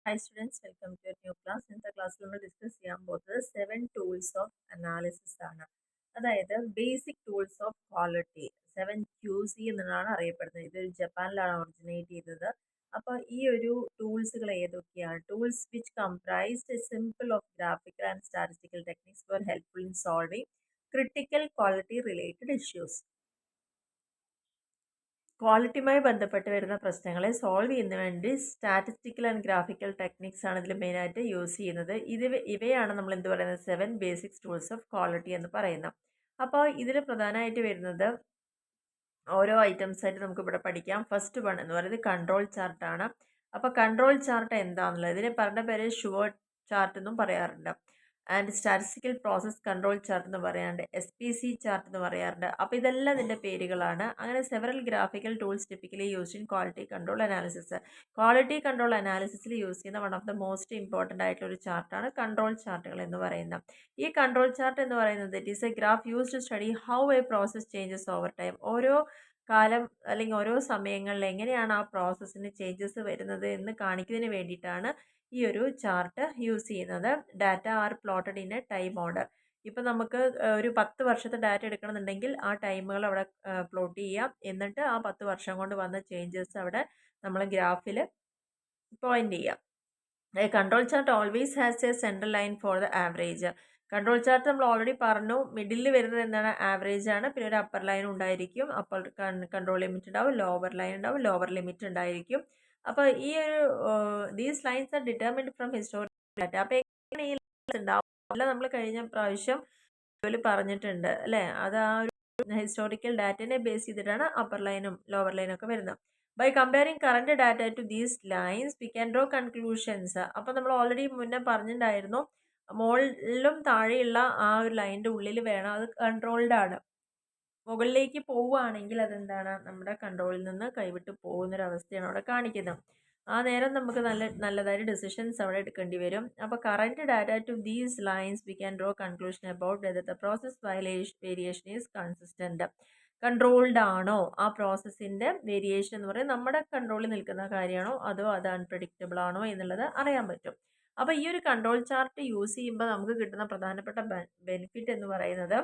Hi students, welcome to a new class. ഇന്നത്തെ ക്ലാസ്സിൽ നമ്മൾ ഡിസ്കസ് ചെയ്യാൻ പോകുന്നത് 7 ടൂൾസ് ഓഫ് അനാലിസിസ് ആണ്. അതായത് basic tools of quality 7 QC എന്നാണ് അറിയപ്പെടുന്നത്. ഇത് ജപ്പാനിലാണ് ഒറിജിനേറ്റ് ചെയ്തത്. അപ്പോൾ ഈ ഒരു ടൂൾസുകൾ ഏതൊക്കെയാണ്? Tools which comprised simple of graphical and statistical techniques for helpful in solving critical quality related issues. ക്വാളിറ്റിയുമായി ബന്ധപ്പെട്ട് വരുന്ന പ്രശ്നങ്ങളെ സോൾവ് ചെയ്യുന്നതിന് വേണ്ടി സ്റ്റാറ്റിസ്റ്റിക്കൽ ആൻഡ് ഗ്രാഫിക്കൽ ടെക്നിക്സ് ആണ് ഇതിൽ മെയിനായിട്ട് യൂസ് ചെയ്യുന്നത്. ഇവയാണ് നമ്മൾ എന്ത് പറയുന്നത് 7 ബേസിക് ടൂൾസ് ഓഫ് ക്വാളിറ്റി എന്ന് പറയുന്നത്. അപ്പോൾ ഇതിൽ പ്രധാനമായിട്ട് വരുന്നത് ഓരോ ഐറ്റംസ് ആയിട്ട് നമുക്ക് ഇവിടെ പഠിക്കാം. ഫസ്റ്റ് വൺ എന്ന് പറയുന്നത് കൺട്രോൾ ചാർട്ടാണ്. അപ്പോൾ കൺട്രോൾ ചാർട്ട് എന്താണെന്നുള്ളത് ഇതിനെ പറഞ്ഞ പേര് ഷുവേർട്ട് ചാർട്ട് എന്നും പറയാറുണ്ട്. And statistical process control chart എന്ന് പറയാറുണ്ട്, SPC ചാർട്ട് എന്ന് പറയാറുണ്ട്. അപ്പോൾ ഇതെല്ലാം ഇതിൻ്റെ പേരുകളാണ്. അങ്ങനെ several graphical tools typically used in quality control analysis. Quality control അനാലിസിസിൽ യൂസ് ചെയ്യുന്ന one of the most important ആയിട്ടുള്ള ഒരു ചാർട്ടാണ് കൺട്രോൾ ചാർട്ടുകൾ എന്ന് പറയുന്നത്. ഈ കൺട്രോൾ ചാർട്ട് എന്ന് പറയുന്നത് it is a graph use to study how a process changes over time. ഓരോ കാലം അല്ലെങ്കിൽ ഓരോ സമയങ്ങളിൽ എങ്ങനെയാണ് ആ പ്രോസസ്സിന് ചേഞ്ചസ് വരുന്നത് എന്ന് കാണിക്കുന്നതിന് വേണ്ടിയിട്ടാണ് ഈ ഒരു ചാർട്ട് യൂസ് ചെയ്യുന്നത്. Data are plotted in a time order. ഇപ്പം നമുക്ക് ഒരു 10 വർഷത്തെ ഡാറ്റ എടുക്കണമെന്നുണ്ടെങ്കിൽ ആ ടൈമുകൾ അവിടെ പ്ലോട്ട് ചെയ്യാം. എന്നിട്ട് ആ 10 വർഷം കൊണ്ട് വന്ന ചേഞ്ചസ് അവിടെ നമ്മൾ ഗ്രാഫിൽ പോയിന്റ് ചെയ്യാം. Control chart always has A central line for the average. Control chart നമ്മൾ ഓൾറെഡി പറഞ്ഞു, മിഡിൽ വരുന്നത് എന്താണ്, ആവറേജ് ആണ്. പിന്നെ ഒരു അപ്പർ ലൈൻ ഉണ്ടായിരിക്കും, അപ്പർ കൺട്രോൾ ലിമിറ്റ് ഉണ്ടാവും, ലോവർ ലൈൻ ഉണ്ടാവും, ലോവർ ലിമിറ്റ് ഉണ്ടായിരിക്കും. അപ്പോൾ ഈ ഒരു these lines are determined from historical data. അപ്പോൾ എങ്ങനെ ഈ ലൈൻസ് ഉണ്ടാവും അല്ല നമ്മൾ കഴിഞ്ഞ പ്രാവശ്യം പറഞ്ഞിട്ടുണ്ട് അല്ലേ. അത് ആ ഒരു ഹിസ്റ്റോറിക്കൽ ഡാറ്റനെ ബേസ് ചെയ്തിട്ടാണ് അപ്പർ ലൈനും ലോവർ ലൈനും ഒക്കെ വരുന്നത്. By comparing current data to these lines we can draw conclusions. അപ്പോൾ നമ്മൾ ഓൾറെഡി മുന്നേ പറഞ്ഞിട്ടുണ്ടായിരുന്നു, മുകളിലും താഴെയുള്ള ആ ഒരു ലൈനിൻ്റെ ഉള്ളിൽ വേണം, അത് കൺട്രോൾഡ് ആണ്. മുകളിലേക്ക് പോവുകയാണെങ്കിൽ അതെന്താണ്, നമ്മുടെ കൺട്രോളിൽ നിന്ന് കൈവിട്ട് പോകുന്നൊരവസ്ഥയാണ് അവിടെ കാണിക്കുന്നത്. ആ നേരം നമുക്ക് നല്ലതായിട്ട് ഡിസിഷൻസ് അവിടെ എടുക്കേണ്ടി വരും. അപ്പോൾ current data to these lines we can draw conclusion about whether the process variation is consistent. Controlled ആണോ ആ പ്രോസസ്സിൻ്റെ വേരിയേഷൻ എന്ന് പറയുന്നത് നമ്മുടെ കൺട്രോളിൽ നിൽക്കുന്ന കാര്യമാണോ അതോ അത് അൺപ്രഡിക്റ്റബിൾ ആണോ എന്നുള്ളത് അറിയാൻ പറ്റും. അപ്പോൾ ഈ ഒരു കൺട്രോൾ ചാർട്ട് യൂസ് ചെയ്യുമ്പോൾ നമുക്ക് കിട്ടുന്ന പ്രധാനപ്പെട്ട ബെനിഫിറ്റ് എന്ന് പറയുന്നത്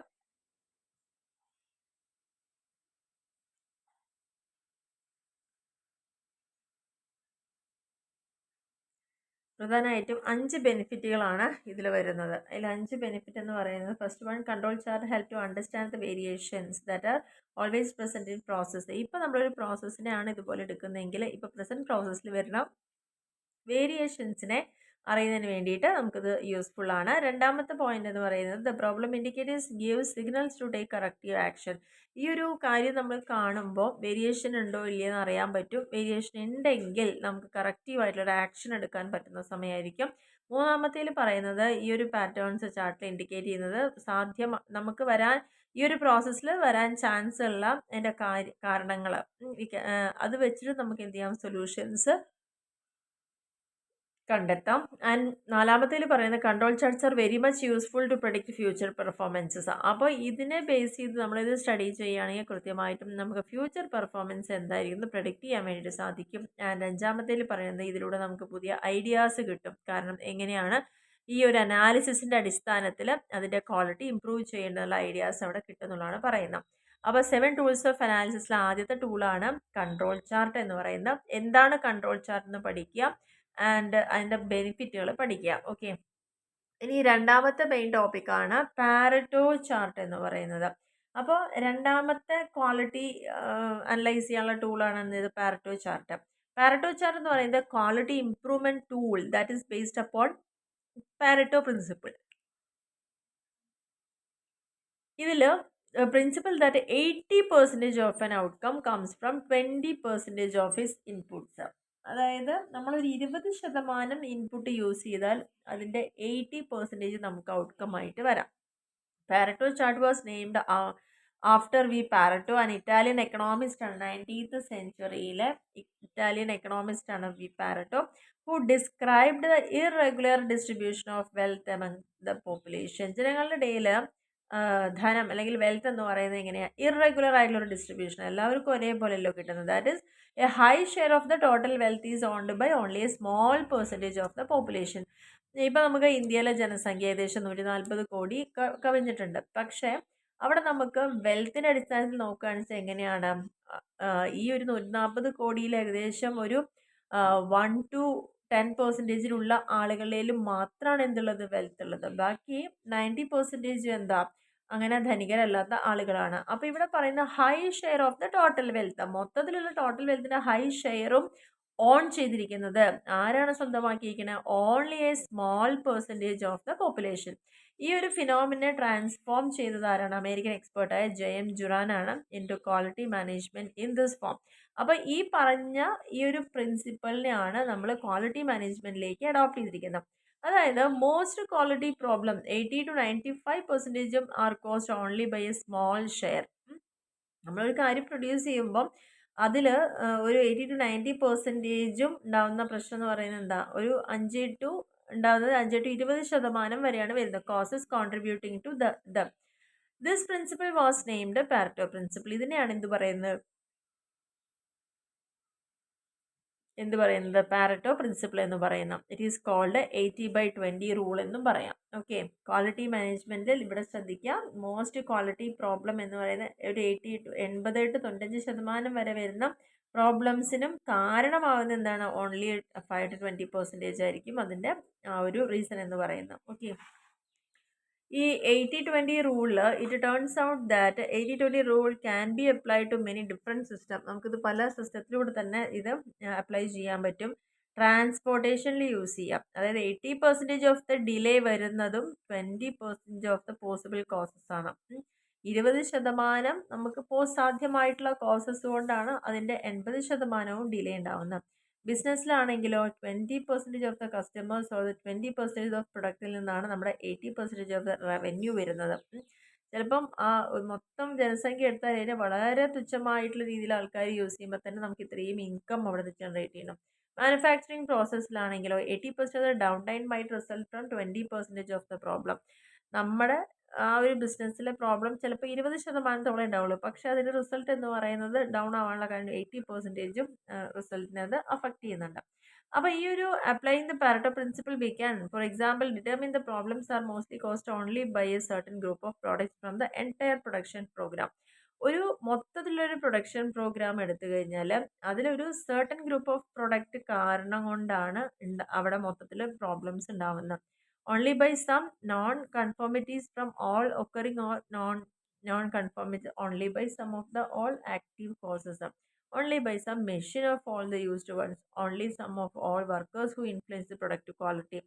പ്രധാനമായിട്ടും 5 ബെനിഫിറ്റുകളാണ് ഇതിൽ വരുന്നത്. അതിൽ 5 ബെനിഫിറ്റ് എന്ന് പറയുന്നത്, first one, control chart help to understand the variations that are always present in process. ഇപ്പോൾ നമ്മളൊരു പ്രോസസ്സിനെയാണ് ഇതുപോലെ എടുക്കുന്നതെങ്കിൽ ഇപ്പോൾ പ്രസൻറ്റ് പ്രോസസ്സിൽ വരുന്ന വേരിയേഷൻസിനെ അറിയുന്നതിന് വേണ്ടിയിട്ട് നമുക്കിത് യൂസ്ഫുൾ ആണ്. രണ്ടാമത്തെ പോയിന്റ് എന്ന് പറയുന്നത്, the problem indicators give signals to take corrective action. ഈ ഒരു കാര്യം നമ്മൾ കാണുമ്പോൾ വേരിയേഷൻ ഉണ്ടോ ഇല്ലയെന്ന് അറിയാൻ പറ്റും. വേരിയേഷൻ ഉണ്ടെങ്കിൽ നമുക്ക് കറക്റ്റീവായിട്ടുള്ളൊരു ആക്ഷൻ എടുക്കാൻ പറ്റുന്ന സമയമായിരിക്കും. മൂന്നാമത്തേൽ പറയുന്നത്, ഈ ഒരു പാറ്റേൺസ് ചാർട്ടിൽ ഇൻഡിക്കേറ്റ് ചെയ്യുന്നത് നമുക്ക് വരാൻ ഈ ഒരു പ്രോസസ്സിൽ വരാൻ ചാൻസ് ഉള്ള അതിൻ്റെ കാരണങ്ങൾ അത് വെച്ചിട്ട് നമുക്ക് എന്ത് ചെയ്യാം, സൊല്യൂഷൻസ് കണ്ടെത്താം. ആൻഡ് നാലാമത്തേൽ പറയുന്നത്, control charts are very much useful to predict future performances. അപ്പോൾ ഇതിനെ ബേസ് ചെയ്ത് നമ്മളിത് സ്റ്റഡി ചെയ്യുകയാണെങ്കിൽ കൃത്യമായിട്ടും നമുക്ക് ഫ്യൂച്ചർ പെർഫോമൻസ് എന്തായിരിക്കും എന്ന് പ്രഡിക്റ്റ് ചെയ്യാൻ വേണ്ടിയിട്ട് സാധിക്കും. ആൻഡ് അഞ്ചാമത്തേൽ പറയുന്നത്, ഇതിലൂടെ നമുക്ക് പുതിയ ഐഡിയാസ് കിട്ടും. കാരണം എങ്ങനെയാണ് ഈ ഒരു അനാലിസിസിൻ്റെ അടിസ്ഥാനത്തിൽ അതിൻ്റെ ക്വാളിറ്റി ഇമ്പ്രൂവ് ചെയ്യേണ്ടുള്ള ഐഡിയാസ് അവിടെ കിട്ടുമെന്നുള്ളതാണ് പറയുന്നത്. അപ്പോൾ 7 ടൂൾസ് ഓഫ് അനാലിസിസിൽ ആദ്യത്തെ ടൂളാണ് കൺട്രോൾ ചാർട്ട് എന്ന് പറയുന്നത്. എന്താണ് കൺട്രോൾ ചാർട്ട് എന്ന് പഠിക്കുക, ആൻഡ് അതിൻ്റെ ബെനിഫിറ്റുകൾ പഠിക്കുക. ഓക്കെ, ഇനി രണ്ടാമത്തെ മെയിൻ ടോപ്പിക്കാണ് പാരറ്റോ ചാർട്ട് എന്ന് പറയുന്നത്. അപ്പോൾ രണ്ടാമത്തെ ക്വാളിറ്റി അനലൈസ് ചെയ്യാനുള്ള ടൂളാണ് എന്ത്, പാരറ്റോ ചാർട്ട്. പാരറ്റോ ചാർട്ട് എന്ന് പറയുന്നത് quality improvement tool that is based upon Pareto principle. ഇതിൽ principle that 80% of an outcome comes from 20% of his inputs. അതായത് നമ്മളൊരു 20% ഇൻപുട്ട് യൂസ് ചെയ്താൽ അതിൻ്റെ 80% നമുക്ക് ഔട്ട്കം ആയിട്ട് വരാം. Pareto chart was named after V Pareto, an Italian economist ആണ്. 19th സെഞ്ച്വറിയിലെ ഇറ്റാലിയൻ എക്കണോമിസ്റ്റ് ആണ് V Pareto, who described the irregular distribution of wealth among the population. ജനങ്ങളുടെ ഇടയിൽ ധനം അല്ലെങ്കിൽ വെൽത്ത് എന്ന് പറയുന്നത് എങ്ങനെയാണ്? ഇറഗുലർ ആയിട്ടുള്ള ഒരു ഡിസ്ട്രിബ്യൂഷൻ, എല്ലാവർക്കും ഒരേപോലെയല്ലോ കിട്ടുന്നത്. That is a high share of the total wealth is owned by only a small percentage of the population. ഇപ്പം നമുക്ക് ഇന്ത്യയിലെ ജനസംഖ്യ ഏകദേശം 140 കോടി കവിഞ്ഞിട്ടുണ്ട്. പക്ഷേ അവിടെ നമുക്ക് വെൽത്തിൻ്റെ അടിസ്ഥാനത്തിൽ നോക്കുകയാണെന്ന് വെച്ചാൽ എങ്ങനെയാണ്? ഈ ഒരു 140 കോടിയിൽ ഏകദേശം ഒരു 1 to 10% ആളുകളിലും മാത്രമാണ് എന്തുള്ളത്? വെൽത്ത് ഉള്ളത്. ബാക്കി 90% എന്താ? അങ്ങനെ ധനികരല്ലാത്ത ആളുകളാണ്. അപ്പോൾ ഇവിടെ പറയുന്ന high share of the total wealth, മൊത്തത്തിലുള്ള ടോട്ടൽ വെൽത്തിൻ്റെ ഹൈ ഷെയറും ഓൺ ചെയ്തിരിക്കുന്നത് ആരാണ് സ്വന്തമാക്കിയിരിക്കുന്നത്? Only a small percentage of the population. ഈ ഒരു ഫിനോമിനെ ട്രാൻസ്ഫോം ചെയ്തത് ആരാണ്? അമേരിക്കൻ എക്സ്പേർട്ടായ ജെയിം ജുറാൻ ആണ് in to quality management in this form. അപ്പോൾ ഈ പറഞ്ഞ ഈ ഒരു പ്രിൻസിപ്പളിനെയാണ് നമ്മൾ ക്വാളിറ്റി മാനേജ്മെൻറ്റിലേക്ക് അഡോപ്റ്റ് ചെയ്തിരിക്കുന്നത്. അതായത് most quality problem 80 to 95% are caused only by a small share. നമ്മളൊരു കാര്യം പ്രൊഡ്യൂസ് ചെയ്യുമ്പം അതിൽ ഒരു 80 to 90% ഉണ്ടാകുന്ന പ്രശ്നം എന്ന് പറയുന്നത് എന്താ? ഒരു 5 to 20% വരെയാണ് വരുന്നത്. Causes contributing to this principle was named Pareto principle. ഇതിനെയാണ് എന്ത് പറയുന്നത്? പാരറ്റോ പ്രിൻസിപ്പിൾ എന്ന് പറയുന്നത്. ഇറ്റ് ഈസ് കോൾഡ് 80/20 റൂൾ എന്നും പറയാം. ഓക്കെ, ക്വാളിറ്റി മാനേജ്മെൻറ്റിൽ ഇവിടെ ശ്രദ്ധിക്കുക, മോസ്റ്റ് ക്വാളിറ്റി പ്രോബ്ലം എന്ന് പറയുന്നത് ഒരു 80 to 95% വരെ വരുന്ന പ്രോബ്ലംസിനും കാരണമാകുന്ന എന്താണ്? ഓൺലി 5 to 20% ആയിരിക്കും അതിൻ്റെ ആ ഒരു റീസൺ എന്ന് പറയുന്നത്. ഓക്കെ, ഈ 80/20 റൂളിൽ it turns out that 80/20 rule can be applied to many different system. നമുക്കിത് പല സിസ്റ്റത്തിലൂടെ തന്നെ ഇത് അപ്ലൈ ചെയ്യാൻ പറ്റും. ട്രാൻസ്പോർട്ടേഷനിൽ യൂസ് ചെയ്യാം. അതായത് 80% ഓഫ് ദ ഡിലേ വരുന്നതും 20% ഓഫ് ദ പോസിബിൾ കോസസ് ആണ്. 20% നമുക്ക് സാധ്യമായിട്ടുള്ള കോസസ് കൊണ്ടാണ് അതിൻ്റെ 80% ഡിലേ ഉണ്ടാവുന്നത്. ബിസിനസ്സിലാണെങ്കിലോ 20% of the customers or 20% of പ്രൊഡക്റ്റിൽ നിന്നാണ് നമ്മുടെ 80% ഓഫ് ദ റവന്യൂ വരുന്നത്. ചിലപ്പം ആ മൊത്തം ജനസംഖ്യ എടുത്താൽ അതിന് വളരെ തുച്ഛമായിട്ടുള്ള രീതിയിൽ ആൾക്കാർ യൂസ് ചെയ്യുമ്പോൾ തന്നെ നമുക്ക് ഇത്രയും ഇൻകം അവിടെ ജനറേറ്റ് ചെയ്യണം. മാനുഫാക്ചറിങ് പ്രോസസ്സിലാണെങ്കിലോ 80% of the down time might result from 20% of the problem. നമ്മുടെ ആ ഒരു ബിസിനസ്സിലെ പ്രോബ്ലം ചിലപ്പോൾ 20% ഉണ്ടാവുള്ളൂ, പക്ഷേ അതിൻ്റെ റിസൾട്ട് എന്ന് പറയുന്നത് ഡൗൺ ആവാനുള്ള കാരണം 80% റിസൾട്ടിനെ അത് അഫക്റ്റ് ചെയ്യുന്നുണ്ട്. അപ്പോൾ ഈ ഒരു applying the Pareto principle we can for example determine the problems are mostly caused only by a certain group of products from the entire production program. ഒരു മൊത്തത്തിലൊരു പ്രൊഡക്ഷൻ പ്രോഗ്രാം എടുത്തു കഴിഞ്ഞാൽ അതിലൊരു സർട്ടൻ ഗ്രൂപ്പ് ഓഫ് പ്രൊഡക്റ്റ് കാരണം കൊണ്ടാണ് അവിടെ മൊത്തത്തിൽ problems ഉണ്ടാവുന്നത്. Only by some non-conformities from all occurring or non-conformities, only by some of the all active causes, only by some machine of all the used ones, only some of all workers who influence the product quality.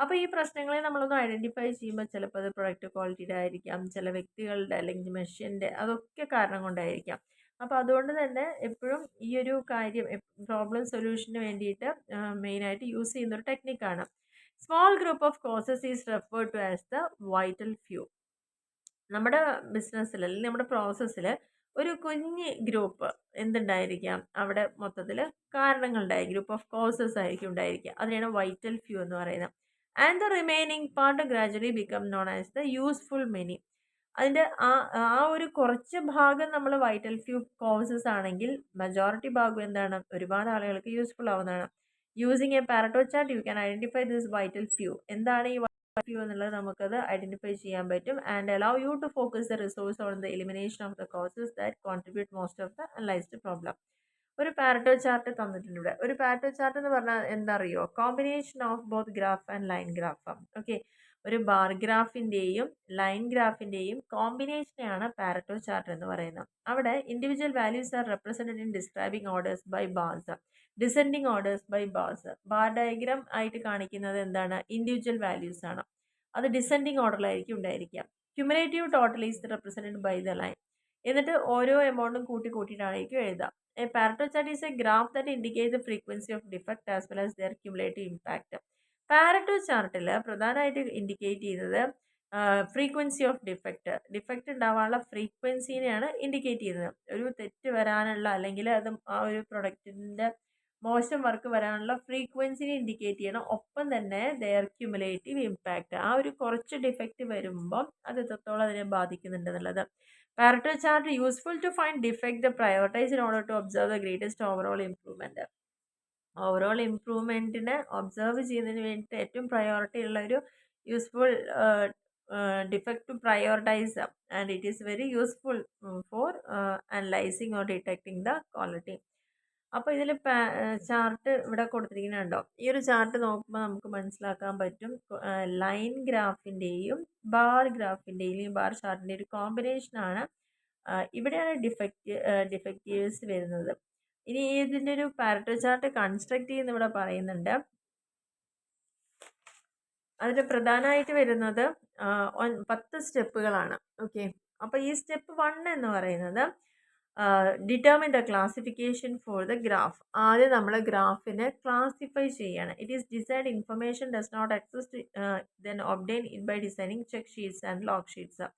അപ്പോൾ ഈ പ്രശ്നങ്ങളെ നമ്മളൊന്ന് identify ചെയ്യുമ്പോൾ ചിലപ്പോൾ അത് product ക്വാളിറ്റിയുടെ ആയിരിക്കാം, ചില വ്യക്തികളുടെ അല്ലെങ്കിൽ മെഷീൻ്റെ, അതൊക്കെ കാരണം കൊണ്ടായിരിക്കാം. അപ്പോൾ അതുകൊണ്ട് തന്നെ എപ്പോഴും ഈ ഒരു കാര്യം പ്രോബ്ലം സൊല്യൂഷന് വേണ്ടിയിട്ട് മെയിനായിട്ട് യൂസ് ചെയ്യുന്നൊരു ടെക്നിക്കാണ്. Small group of causes is referred to as the vital few. നമ്മുടെ ബിസിനസ്സിൽ അല്ലെങ്കിൽ നമ്മുടെ പ്രോസസ്സിൽ ഒരു കുഞ്ഞ് ഗ്രൂപ്പ് എന്തുണ്ടായിരിക്കാം? അവിടെ മൊത്തത്തിൽ കാരണങ്ങളുണ്ടായി ഗ്രൂപ്പ് ഓഫ് കോസസ് ആയിരിക്കും ഉണ്ടായിരിക്കുക. അതിനാണ് വൈറ്റൽ ഫ്യൂ എന്ന് പറയുന്നത്. And the remaining part gradually become known as the useful many. അതിൻ്റെ ആ ഒരു കുറച്ച് ഭാഗം നമ്മൾ വൈറ്റൽ ഫ്യൂ കോസസ് ആണെങ്കിൽ മെജോറിറ്റി ഭാഗം എന്താണ്? ഒരുപാട് ആളുകൾക്ക് യൂസ്ഫുൾ ആവുന്നതാണ്. Using a Pareto chart you can identify this vital few. എന്താണ് ഈ വൈറ്റൽ ഫ്യൂ എന്നുള്ളത് നമുക്കത് ഐഡൻറ്റിഫൈ ചെയ്യാൻ പറ്റും. And allow you to focus the resource on the elimination of the causes that contribute most of the analysed problem. ഒരു Pareto chart തന്നിട്ടുണ്ട് ഇവിടെ. ഒരു പാരറ്റോ ചാർട്ട് എന്ന് പറഞ്ഞാൽ എന്താ അറിയോ? Combination of both graph and line graph. Okay, ഒരു bar ഗ്രാഫിൻ്റെയും ലൈൻ ഗ്രാഫിൻ്റെയും കോമ്പിനേഷനെയാണ് പാരറ്റോ ചാർട്ട് എന്ന് പറയുന്നത്. അവിടെ individual values are represented in describing orders by bars, descending orders by bars. Bar diagram ആയിട്ട് കാണിക്കുന്നത് എന്താണ്? ഇൻഡിവിജ്വൽ വാല്യൂസ് ആണ്. അത് ഡിസെൻഡിങ് ഓർഡറിലായിരിക്കും ഉണ്ടായിരിക്കുക. Cumulative total is represented by the line. എന്നിട്ട് ഓരോ എമൗണ്ടും കൂട്ടിയിട്ടായിരിക്കും എഴുതുക. A Pareto chart is a graph that indicates the frequency of defect as well as their cumulative impact. Pareto ചാർട്ടിൽ പ്രധാനമായിട്ട് ഇൻഡിക്കേറ്റ് ചെയ്യുന്നത് ഫ്രീക്വൻസി ഓഫ് ഡിഫക്റ്റ് ഉണ്ടാവാനുള്ള ഫ്രീക്വൻസിനെയാണ് indicate ചെയ്യുന്നത്. ഒരു തെറ്റ് വരാനുള്ള അല്ലെങ്കിൽ അത് ആ ഒരു പ്രൊഡക്റ്റിൻ്റെ മോശം വർക്ക് വരാനുള്ള ഫ്രീക്വൻസിനെ ഇൻഡിക്കേറ്റ് ചെയ്യണം. ഒപ്പം തന്നെ ദെയർ ക്യുമുലേറ്റീവ് ഇമ്പാക്റ്റ്. ആ ഒരു കുറച്ച് ഡിഫക്റ്റ് വരുമ്പോൾ അത് എത്രത്തോളം അതിനെ ബാധിക്കുന്നുണ്ട് എന്നുള്ളത്. Pareto chart useful to find defect the prioritize in order to observe the greatest overall improvement. Overall ഇംപ്രൂവ്മെൻറ്റിനെ ഒബ്സർവ് ചെയ്യുന്നതിന് വേണ്ടിയിട്ട് ഏറ്റവും പ്രയോറിറ്റി ഉള്ള ഒരു useful defect to prioritize and it is very useful for analyzing or detecting the quality. അപ്പോൾ ഇതിൽ chart ഇവിടെ കൊടുത്തിരിക്കുന്നുണ്ടോ? ഈ ഒരു ചാർട്ട് നോക്കുമ്പോൾ നമുക്ക് മനസ്സിലാക്കാൻ പറ്റും ലൈൻ ഗ്രാഫിൻ്റെയും ബാർ ഗ്രാഫിൻ്റെയും ബാർ ചാർട്ടിൻ്റെ ഒരു കോമ്പിനേഷനാണ് ഇവിടെയാണ് ഡിഫക്റ്റീവ്സ് വരുന്നത്. ഇനി ഇതിൻ്റെ ഒരു പാരറ്റോ ചാർട്ട് കൺസ്ട്രക്ട് ചെയ്യുന്ന ഇവിടെ പറയുന്നുണ്ട്. അതിൽ പ്രധാനമായിട്ട് വരുന്നത് 10 സ്റ്റെപ്പുകളാണ്. ഓക്കെ, അപ്പോൾ ഈ സ്റ്റെപ്പ് 1 എന്ന് പറയുന്നത് determine the classification for the graph. ആദ്യം നമ്മൾ ഗ്രാഫിനെ ക്ലാസിഫൈ ചെയ്യണം. It is decide information does not exist then obtain it by designing check sheets and log sheets.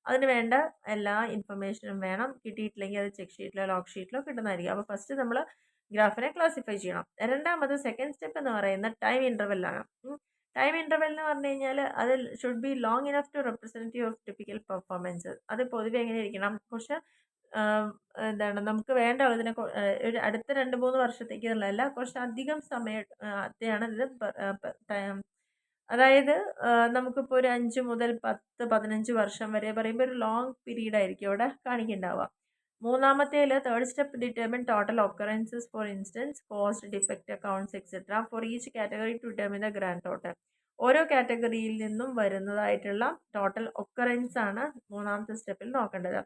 അതിന് വേണ്ട എല്ലാ ഇൻഫർമേഷനും വേണം. കിട്ടിയിട്ടില്ലെങ്കിൽ അത് ചെക്ക് ഷീറ്റിലോ ലോഗ് ഷീറ്റിലോ കിട്ടുന്നതായിരിക്കും. അപ്പോൾ ഫസ്റ്റ് നമ്മൾ ഗ്രാഫിനെ ക്ലാസിഫൈ ചെയ്യണം. രണ്ടാമത് സെക്കൻഡ് സ്റ്റെപ്പ് എന്ന് പറയുന്നത് ടൈം ഇൻ്റർവെല്ലാണ്. ടൈം ഇൻ്റർവെൽ എന്ന് പറഞ്ഞു കഴിഞ്ഞാൽ അത് should be long enough to representative of typical performance. അത് പൊതുവെ എങ്ങനെ ഇരിക്കണം, കുറച്ച് എന്താണ് നമുക്ക് വേണ്ട ഇതിനെ ഒരു അടുത്ത 2-3 വർഷത്തേക്ക് എന്നുള്ളതല്ല, കുറച്ച് അധികം സമയത്തെയാണ് ഇത്. അതായത് നമുക്കിപ്പോൾ ഒരു 5 മുതൽ 10-15 വർഷം വരെ പറയുമ്പോൾ ഒരു ലോങ് പീരീഡ് ആയിരിക്കും അവിടെ കാണിക്കുന്നുണ്ടാവുക. മൂന്നാമത്തേൽ third step determine total occurrences for instance cost defect accounts etcetera for each category to determine the grand total. ഓരോ കാറ്റഗറിയിൽ നിന്നും വരുന്നതായിട്ടുള്ള ടോട്ടൽ ഒക്കറൻസ് ആണ് മൂന്നാമത്തെ സ്റ്റെപ്പിൽ നോക്കേണ്ടത്.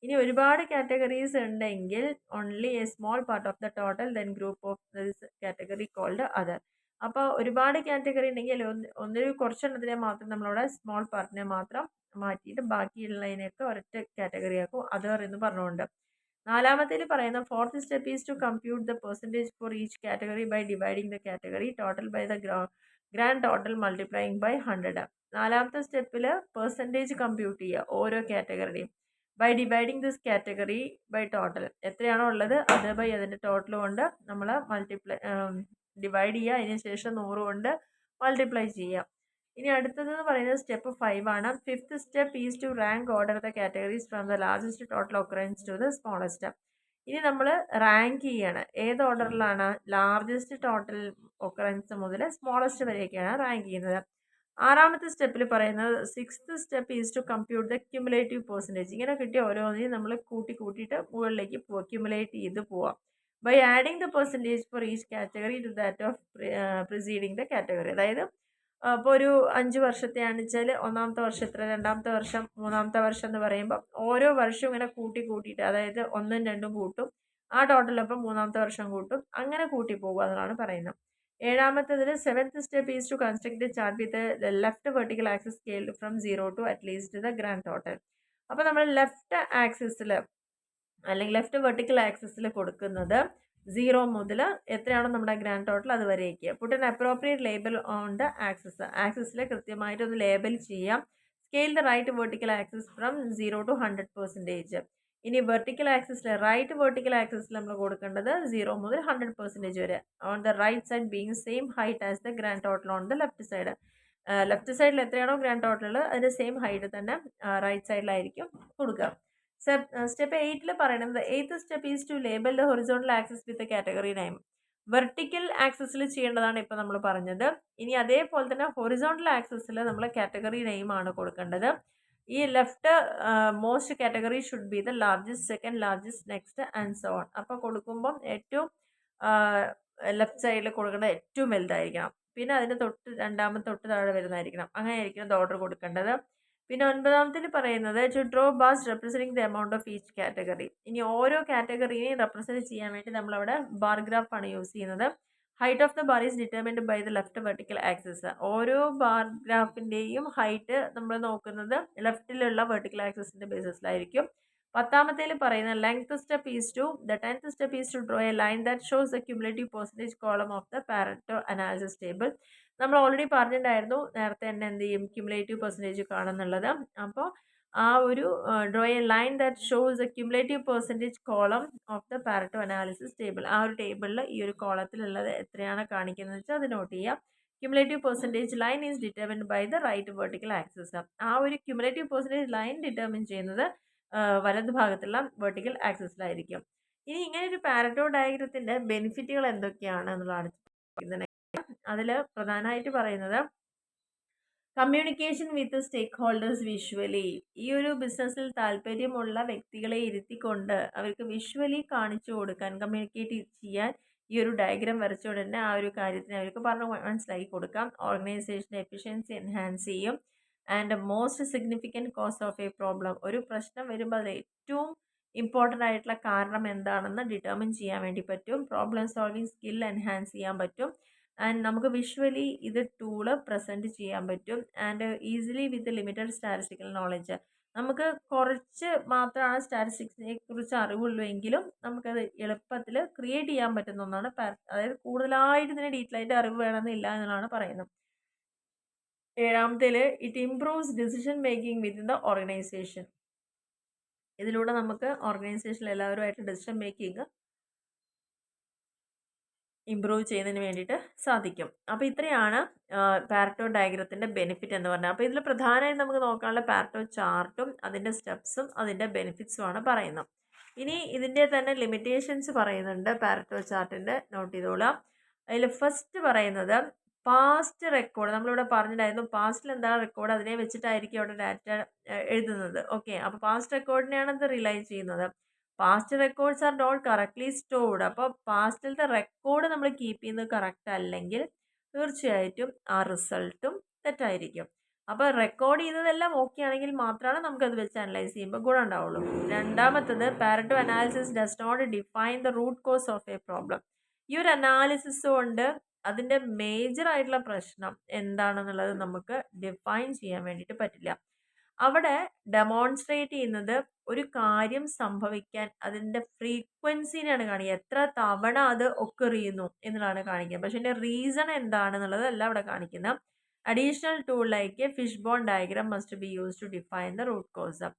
ഇനി ഒരുപാട് കാറ്റഗറീസ് ഉണ്ടെങ്കിൽ only a small part of the total then group of this category called other. അപ്പോൾ ഒരുപാട് കാറ്റഗറി ഉണ്ടെങ്കിൽ ഒന്നൊരു കുറച്ചെണ്ണത്തിനെ മാത്രം നമ്മളവിടെ സ്മോൾ പാർട്ടിനെ മാത്രം മാറ്റിയിട്ട് ബാക്കിയുള്ളതിനെയൊക്കെ ഒരൊറ്റ കാറ്റഗറി ആക്കും അതർ എന്ന് പറഞ്ഞുകൊണ്ട്. നാലാമത്തേൽ പറയുന്ന fourth step is to compute the percentage for each category by dividing the category total by the grand total multiplying by 100. നാലാമത്തെ സ്റ്റെപ്പിൽ പെർസെൻറ്റേജ് കമ്പ്യൂട്ട് ചെയ്യുക ഓരോ കാറ്റഗറിയും by dividing this category by total. എത്രയാണോ ഉള്ളത് അത് ബൈ അതിൻ്റെ ടോട്ടൽ കൊണ്ട് നമ്മൾ ഡിവൈഡ് ചെയ്യുക. അതിന് ശേഷം 100 കൊണ്ട് മൾട്ടിപ്ലൈ ചെയ്യുക. ഇനി അടുത്തതെന്ന് പറയുന്നത് സ്റ്റെപ്പ് 5 ആണ്. Fifth step is to rank order the categories from the largest total occurrence to the smallest. ഇനി നമ്മൾ റാങ്ക് ചെയ്യണം. ഏത് ഓർഡറിലാണ്? ലാർജസ്റ്റ് ടോട്ടൽ ഒക്കറൻസ് മുതൽ സ്മോളസ്റ്റ് വരെയൊക്കെയാണ് റാങ്ക് ചെയ്യുന്നത്. ആറാമത്തെ സ്റ്റെപ്പിൽ പറയുന്നത് sixth step is to compute the cumulative percentage. ഇങ്ങനെ കിട്ടിയ ഓരോന്നിനും നമ്മൾ കൂട്ടിയിട്ട് മുകളിലേക്ക് പോവുക, ക്യുമുലേറ്റ് ചെയ്ത് പോവാം by adding the percentage for each category to that of preceding the category. അതായത് അപ്പോൾ ഒരു 5 വർഷത്തെയാണെന്ന് വെച്ചാൽ ഒന്നാമത്തെ വർഷം എത്ര, രണ്ടാമത്തെ വർഷം, മൂന്നാമത്തെ വർഷം എന്ന് പറയുമ്പോൾ ഓരോ വർഷവും ഇങ്ങനെ കൂട്ടിയിട്ട് അതായത് 1ഉം 2ഉം കൂട്ടും, ആ ടോട്ടലൊപ്പം മൂന്നാമത്തെ വർഷം കൂട്ടും, അങ്ങനെ കൂട്ടി പോകുക എന്നാണ് പറയുന്നത്. ഏഴാമത്തേതിൽ seventh step is to construct the chart with the left vertical axis scaled from 0 to at least the grand total. അപ്പോൾ നമ്മൾ ലെഫ്റ്റ് ആക്സിസിൽ അല്ലെങ്കിൽ ലെഫ്റ്റ് വെർട്ടിക്കൽ ആക്സിസിൽ കൊടുക്കുന്നത് 0 മുതൽ എത്രയാണോ നമ്മുടെ ഗ്രാൻഡ് ടോട്ടൽ അത് വരേക്ക്. Put an appropriate label on the ആക്സിസിൽ കൃത്യമായിട്ടൊന്ന് ലേബൽ ചെയ്യാം. Scale the right vertical axis from 0 to 100%. ഇനി വെർട്ടിക്കൽ ആക്സിസിൽ റൈറ്റ് വെർട്ടിക്കൽ ആക്സിസിൽ നമ്മൾ കൊടുക്കേണ്ടത് 0 മുതൽ 100% വരെ. On the right side being same height as the grand total on the left side. Left സൈഡിൽ എത്രയാണോ ഗ്രാൻഡ് ടോട്ടൽ അതിൻ്റെ സെയിം ഹൈറ്റ് തന്നെ റൈറ്റ് സൈഡിലായിരിക്കും കൊടുക്കുക. സ്റ്റെപ്പ് 8ൽ പറയുന്നത് eighth step is to label the horizontal axis with category name. Vertical ആക്സിസിൽ ചെയ്യേണ്ടതാണ് ഇപ്പോൾ നമ്മൾ പറഞ്ഞത്. ഇനി അതേപോലെ തന്നെ ഹൊറിസോണ്ടൽ ആക്സിസിൽ നമ്മൾ കാറ്റഗറി നെയിം ആണ് കൊടുക്കേണ്ടത്. ഈ left most category should be the largest, second largest, next and so on. അപ്പോൾ കൊടുക്കുമ്പം ഏറ്റവും ലെഫ്റ്റ് സൈഡിൽ കൊടുക്കേണ്ടത് ഏറ്റവും വലുതായിരിക്കണം. പിന്നെ അതിന് തൊട്ട് താഴെ വരുന്നതായിരിക്കണം. അങ്ങനെ ആയിരിക്കണം ഓർഡർ കൊടുക്കേണ്ടത്. പിന്നെ 9ാമത്തിൽ പറയുന്നത് to draw bars representing the amount of each category. ഇനി ഓരോ കാറ്റഗറിനെയും റെപ്രസെൻറ്റ് ചെയ്യാൻ വേണ്ടി നമ്മളവിടെ ബാർ ഗ്രാഫാണ് യൂസ് ചെയ്യുന്നത്. Height of the bar is determined by the left vertical axis. ഓരോ ബാർ ഗ്രാഫിൻ്റെയും ഹൈറ്റ് നമ്മൾ നോക്കുന്നത് ലെഫ്റ്റിലുള്ള വെർട്ടിക്കൽ ആക്സിസിൻ്റെ ബേസിസിലായിരിക്കും. 10ാമത്തേൽ പറയുന്ന length step is to the 10th step is to draw a line that shows the cumulative percentage column of the Pareto analysis table. നമ്മൾ ഓൾറെഡി പറഞ്ഞിട്ടുണ്ടായിരുന്നു നേരത്തെ തന്നെ എന്ത് ചെയ്യും ക്യുമുലേറ്റീവ് പെർസെൻറ്റേജ് കാണുന്നുള്ളത്. അപ്പോൾ ആ ഒരു draw a line that shows A cumulative percentage column of the Pareto analysis table. ആ ഒരു ടേബിളിൽ ഈ ഒരു കോളത്തിലുള്ളത് എത്രയാണ് കാണിക്കുന്നത് വെച്ചാൽ അത് നോട്ട് ചെയ്യുക. Cumulative percentage line is determined by the right vertical axis. ആ ഒരു ക്യുമുലേറ്റീവ് പെർസെൻറ്റേജ് ലൈൻ ഡിറ്റർമിൻ ചെയ്യുന്നത് വലതു ഭാഗത്തുള്ള വെർട്ടിക്കൽ ആക്സിസിലായിരിക്കും. ഇനി ഇങ്ങനെ ഒരു പാരറ്റോ ഡയഗ്രത്തിൻ്റെ ബെനിഫിറ്റുകൾ എന്തൊക്കെയാണ് എന്നുള്ളതാണ്. അതിൽ പ്രധാനമായിട്ട് പറയുന്നത് communication with stakeholders visually. ഈ ഒരു ബിസിനസ്സിൽ താല്പര്യമുള്ള വ്യക്തികളെ ഇരുത്തിക്കൊണ്ട് അവർക്ക് വിഷ്വലി കാണിച്ചു കൊടുക്കാൻ, കമ്മ്യൂണിക്കേറ്റ് ചെയ്യാൻ ഈ ഒരു ഡയഗ്രാം വരച്ചുകൊണ്ട് തന്നെ ആ ഒരു കാര്യത്തിന് അവർക്ക് പറഞ്ഞ് മനസ്സിലാക്കി കൊടുക്കാം. ഓർഗനൈസേഷൻ എഫിഷ്യൻസി എൻഹാൻസ് ചെയ്യും. And most significant cause of a problem. ഒരു പ്രശ്നം വരുമ്പോൾ അത് ഏറ്റവും ഇമ്പോർട്ടൻ്റ് ആയിട്ടുള്ള കാരണം എന്താണെന്ന് ഡിറ്റർമിൻ ചെയ്യാൻ വേണ്ടി പറ്റും. പ്രോബ്ലം സോൾവിങ് സ്കിൽ എൻഹാൻസ് ചെയ്യാൻ പറ്റും. ആൻഡ് നമുക്ക് വിഷ്വലി ഇത് ടൂള് പ്രസൻറ്റ് ചെയ്യാൻ പറ്റും. And easily with limited statistical knowledge. നമുക്ക് കുറച്ച് മാത്രമാണ് സ്റ്റാറ്റിസ്റ്റിക്സിനെ കുറിച്ച് അറിവുള്ളൂ എങ്കിലും നമുക്കത് എളുപ്പത്തിൽ ക്രിയേറ്റ് ചെയ്യാൻ പറ്റുന്ന ഒന്നാണ്. അതായത് കൂടുതലായിട്ട് ഇതിന് ഡീറ്റെയിൽ ആയിട്ട് അറിവ് വേണമെന്നില്ല എന്നാണ് പറയുന്നത്. ഏഴാമത്തേൽ it improves decision making within the organisation. ഇതിലൂടെ നമുക്ക് ഓർഗനൈസേഷനിൽ എല്ലാവരുമായിട്ട് ഡിസിഷൻ മേക്കിംഗ് ഇമ്പ്രൂവ് ചെയ്യുന്നതിന് വേണ്ടിയിട്ട് സാധിക്കും. അപ്പോൾ ഇത്രയാണ് പാരറ്റോ ഡയഗ്രത്തിൻ്റെ ബെനിഫിറ്റ് എന്ന് പറഞ്ഞാൽ. അപ്പോൾ ഇതിൽ പ്രധാനമായും നമുക്ക് നോക്കാനുള്ള പാരറ്റോ ചാർട്ടും അതിൻ്റെ സ്റ്റെപ്സും അതിൻ്റെ ബെനിഫിറ്റ്സുമാണ് പറയുന്നത്. ഇനി ഇതിൻ്റെ തന്നെ ലിമിറ്റേഷൻസ് പറയുന്നുണ്ട് പാരറ്റോ ചാർട്ടിൻ്റെ, നോട്ട് ചെയ്തോളാം. അതിൽ ഫസ്റ്റ് പറയുന്നത് പാസ്റ്റ് റെക്കോർഡ്. നമ്മളിവിടെ പറഞ്ഞിട്ടുണ്ടായിരുന്നു പാസ്റ്റിൽ എന്താണ് റെക്കോർഡ് അതിനെ വെച്ചിട്ടായിരിക്കും അവിടെ ഡാറ്റ എഴുതുന്നത്. ഓക്കെ, അപ്പോൾ പാസ്റ്റ് റെക്കോർഡിനെയാണ് ഇത് റിലൈ ചെയ്യുന്നത്. Past records are not correctly stored. അപ്പോൾ പാസ്റ്റിലത്തെ റെക്കോർഡ് നമ്മൾ കീപ്പ് ചെയ്യുന്നത് കറക്റ്റ് അല്ലെങ്കിൽ തീർച്ചയായിട്ടും ആ റിസൾട്ടും തെറ്റായിരിക്കും. അപ്പോൾ റെക്കോർഡ് ചെയ്തതെല്ലാം ഓക്കെ ആണെങ്കിൽ മാത്രമാണ് നമുക്കത് വെച്ച് അനലൈസ് ചെയ്യുമ്പോൾ ഗുണം ഉണ്ടാവുള്ളൂ. രണ്ടാമത്തത് Pareto analysis does not define the root cause of a problem. ഈ ഒരു അനാലിസിസ് കൊണ്ട് അതിൻ്റെ മേജർ ആയിട്ടുള്ള പ്രശ്നം എന്താണെന്നുള്ളത് നമുക്ക് ഡിഫൈൻ ചെയ്യാൻ വേണ്ടിയിട്ട് പറ്റില്ല. അവിടെ ഡെമോൺസ്ട്രേറ്റ് ചെയ്യുന്നത് ഒരു കാര്യം സംഭവിക്കാൻ അതിൻ്റെ ഫ്രീക്വൻസിനെയാണ് കാണിക്കുക, എത്ര തവണ അത് ഒക്കർ ചെയ്യുന്നു എന്നുള്ളതാണ് കാണിക്കുക. പക്ഷെ അതിൻ്റെ റീസൺ എന്താണെന്നുള്ളതല്ല അവിടെ കാണിക്കുന്നത്. Additional tool like a fish bone diagram must be use to define the root cause.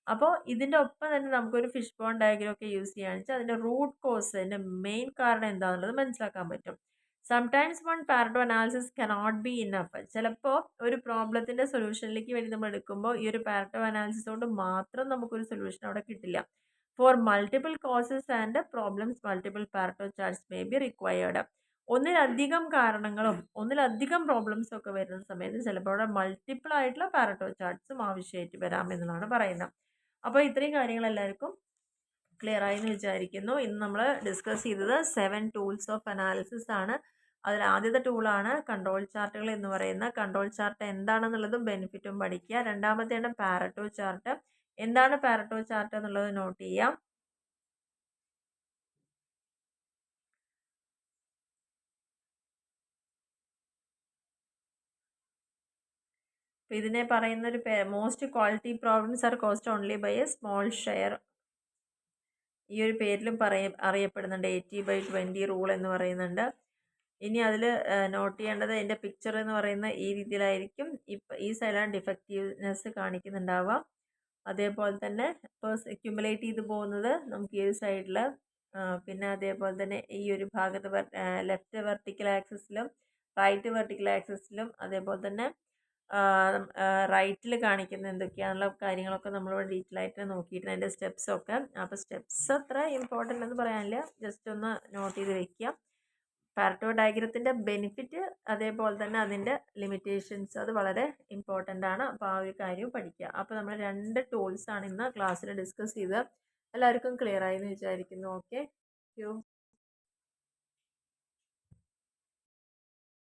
അപ്പോൾ ഇതിൻ്റെ ഒപ്പം തന്നെ നമുക്കൊരു ഫിഷ് ബോൺ ഡയഗ്രാം ഒക്കെ യൂസ് ചെയ്യുകയാണെന്ന് വെച്ചാൽ അതിൻ്റെ റൂട്ട് കോസ്, അതിൻ്റെ മെയിൻ കാരണം എന്താണെന്നുള്ളത് മനസ്സിലാക്കാൻ പറ്റും. Sometimes one Pareto analysis cannot be enough. ചിലപ്പോൾ ഒരു പ്രോബ്ലത്തിൻ്റെ സൊല്യൂഷനിലേക്ക് വേണ്ടി നമ്മൾ എടുക്കുമ്പോൾ ഈ ഒരു പാരറ്റോ അനാലിസിസ് കൊണ്ട് മാത്രം നമുക്കൊരു സൊല്യൂഷൻ അവിടെ കിട്ടില്ല. For multiple causes and problems multiple Pareto charts may be required. ഒന്നിലധികം കാരണങ്ങളും ഒന്നിലധികം പ്രോബ്ലംസും ഒക്കെ വരുന്ന സമയത്ത് ചിലപ്പോൾ അവിടെ മൾട്ടിപ്പിൾ ആയിട്ടുള്ള പാരറ്റോ ചാർട്ട്സും ആവശ്യമായിട്ട് വരാം എന്നുള്ളതാണ് പറയുന്നത്. അപ്പോൾ ഇത്രയും കാര്യങ്ങൾ എല്ലാവർക്കും ക്ലിയർ ആയി എന്ന് വിചാരിക്കുന്നു. ഇന്ന് നമ്മൾ ഡിസ്കസ് ചെയ്തത് 7 ടൂൾസ് ഓഫ് അനാലിസിസ് ആണ്. അതിൽ ആദ്യത്തെ ടൂളാണ് കൺട്രോൾ ചാർട്ടുകൾ എന്ന് പറയുന്ന. കൺട്രോൾ ചാർട്ട് എന്താണെന്നുള്ളതും ബെനിഫിറ്റും പഠിക്കുക. രണ്ടാമത്തെയാണ് പാരറ്റോ ചാർട്ട്. എന്താണ് പാരറ്റോ ചാർട്ട് എന്നുള്ളത് നോട്ട് ചെയ്യാം. അപ്പോൾ ഇതിനെ പറയുന്ന ഒരു most quality problems are caused only by a small share. ഈ ഒരു പേരിലും അറിയപ്പെടുന്നുണ്ട്. 80/20 റൂൾ എന്ന് പറയുന്നുണ്ട്. ഇനി അതിൽ നോട്ട് ചെയ്യേണ്ടത് എൻ്റെ പിക്ചർ എന്ന് പറയുന്ന ഈ രീതിയിലായിരിക്കും. ഈ സൈഡിലാണ് ഡിഫക്റ്റീവ്നെസ് കാണിക്കുന്നുണ്ടാവാം. അതേപോലെ തന്നെ അക്യുമുലേറ്റ് ചെയ്ത് പോകുന്നത് നമുക്ക് ഈ ഒരു സൈഡിൽ, പിന്നെ അതേപോലെ തന്നെ ഈ ഒരു ഭാഗത്ത് ലെഫ്റ്റ് വെർട്ടിക്കൽ ആക്സിസിലും റൈറ്റ് വെർട്ടിക്കൽ ആക്സിസിലും അതേപോലെ തന്നെ റൈറ്റിൽ കാണിക്കുന്ന എന്തൊക്കെയാണുള്ള കാര്യങ്ങളൊക്കെ നമ്മളിവിടെ ഡീറ്റെയിൽ ആയിട്ട് നോക്കിയിട്ടുണ്ട്, അതിൻ്റെ സ്റ്റെപ്സൊക്കെ. അപ്പോൾ സ്റ്റെപ്സ് അത്ര ഇമ്പോർട്ടൻ്റ് എന്ന് പറയാനില്ല, ജസ്റ്റ് ഒന്ന് നോട്ട് ചെയ്ത് വെക്കുക. പാരറ്റോ ഡയഗ്രത്തിൻ്റെ ബെനിഫിറ്റ് അതേപോലെ തന്നെ അതിൻ്റെ ലിമിറ്റേഷൻസ് അത് വളരെ ഇമ്പോർട്ടൻ്റ് ആണ്. അപ്പോൾ ആ ഒരു കാര്യവും പഠിക്കുക. അപ്പോൾ നമ്മൾ 2 ടൂൾസാണ് ഇന്ന് ക്ലാസ്സിൽ ഡിസ്കസ് ചെയ്തത്. എല്ലാവർക്കും ക്ലിയർ ആയി എന്ന് വിചാരിക്കുന്നു. Okay, thank you.